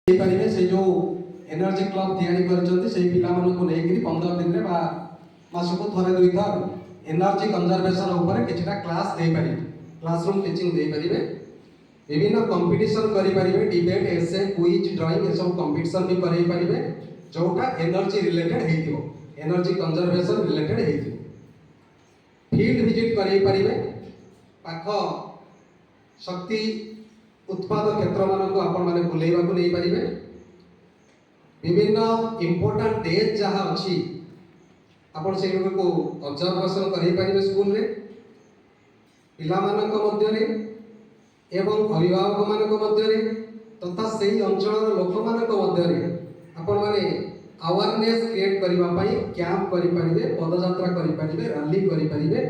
पारे से जो एनर्जी क्लब तैयारी कर 15 दिन में मास को थरे दुई थर एनर्जी कंजर्वेशन ऊपर किछटा क्लास दे पारे क्लासरूम टीचिंग दे पारे विभिन्न कंपटीशन करि पारे डिबेट एसे क्विज ड्राइंग ए सब कंपटीशन भी करै पारे जोटा एनर्जी रिलेटेड हेतिबो एनर्जी कंजर्वेशन रिलेटेड हेतिबो फील्ड विजिट करै पारे पाख शक्ति उत्पाद क्षेत्र मानक आपण माने बुलेइबा को नै पारिबे विभिन्न इंपोर्टेंट डेज जहाँ अछि आपण से को ऑब्जर्वेशन करै पारिबे स्कूल रे पिला मानक मध्य रे एवं अभिभावक मानक मध्य रे तथा सेही अंचल लोक मानक मध्य रे आपण माने अवेयरनेस क्रिएट करबा पई कैंप करि पारिबे पदयात्रा करि पारिबे रैली करि पारिबे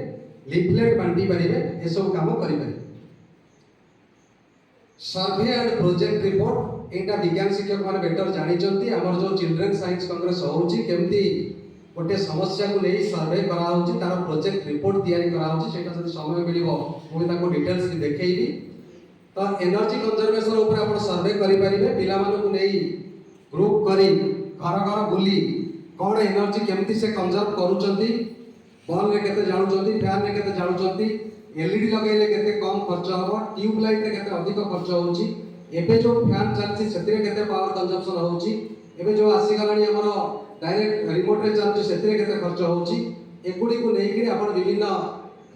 लीफलेट बांटी पारिबे ए सब काम करि पारिबे सर्वे एंड प्रोजेक्ट रिपोर्ट एटा विज्ञान शिक्षक माने बेटर जानि चंती हमर जो चिल्ड्रन साइंस कांग्रेस होउची केमती गोटे समस्या को लेई सर्वे करा होउची तार प्रोजेक्ट रिपोर्ट तैयारी करा होउची सेटा जदी समय मिलिबो मु ताको डिटेल्स भी देखैबी तो एनर्जी कंजर्वेशन ऊपर आपण सर्वे करि परिबे पिला माने को लेई ग्रुप करी घर घर बुली कोन एनर्जी केमती से कंजर्व करूचंती बॉल रे केते जाणुचंती फैन रे केते जाणुचंती एलईडी लगाइले केते कम खर्च हबो ट्यूब लाइट रे केते अधिक खर्च होउची एबे जो फैन चलची सेतिरे केते पावर कंजम्पशन होउची एबे जो आसी गलानी हमर डायरेक्ट रिमोट रे चलची सेतिरे केते खर्च होउची एकुडी को नै कि आपण विभिन्न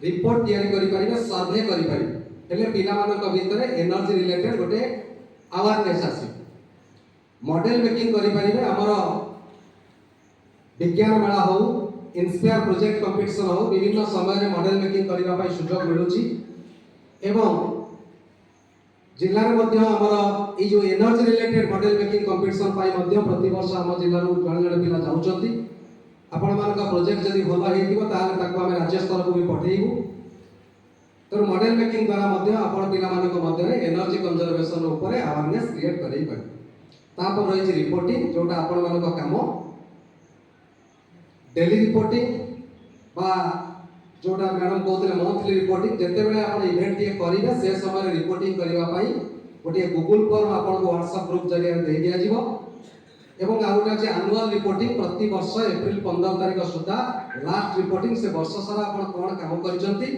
रिपोर्ट तैयारी करि परिबे सर्वे करि परिबे हेले पिला मानक भितरे एनर्जी रिलेटेड गोटे अवेयरनेस आसी मॉडल मेकिंग करि परिबे हमर विज्ञान मेला हो इंस्पायर प्रोजेक्ट कंपटीशन हो विभिन्न समय रे मॉडल मेकिंग करिबा पई सुযোগ मिलुची एवं जिल्ला रे मध्य हमर ई जो energy related model making competition पई मध्य प्रति वर्ष हम जिल्ला रो जण जण पिला जाउचंती आपण मानक प्रोजेक्ट जदी भलो हेतिबो ताले ताको हम राज्य स्तर को भी पठेइबु तो मॉडल मेकिंग द्वारा मध्य आपण पिला मानक मध्य रे एनर्जी कंजर्वेशन ऊपर अवेयरनेस क्रिएट करै पय तापर रही रिपोर्टिंग जोटा आपण मानक काम डेली रिपोर्टिंग बा जोटा मैडम कहते मंथली रिपोर्टिंग जते बेले आपण इवेंट ये करिवे से समय रिपोर्टिंग करबा पई गोटे गूगल फॉर्म आपण को व्हाट्सएप ग्रुप जरिया दे दिया जिवो एवं आउटा जे एनुअल रिपोर्टिंग प्रति वर्ष अप्रैल 15 तारिख सुधा लास्ट रिपोर्टिंग से वर्ष सारा आपण कोन काम करिसंती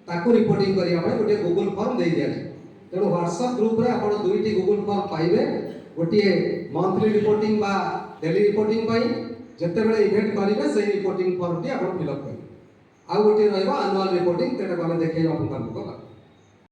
ताको रिपोर्टिंग करिया पई गोटे गूगल फॉर्म दे दिया जी तेनो व्हाट्सएप ग्रुप रे आपण दुईटी गूगल फॉर्म पाइबे गोटे मंथली रिपोर्टिंग बा डेली रिपोर्टिंग पई जते बेले इवेंट करिवे सही रिपोर्टिंग फॉर्म टी आपण फिल अप करिवे आ गोटे रहबा एनुअल रिपोर्टिंग तेटा गले देखै आपण को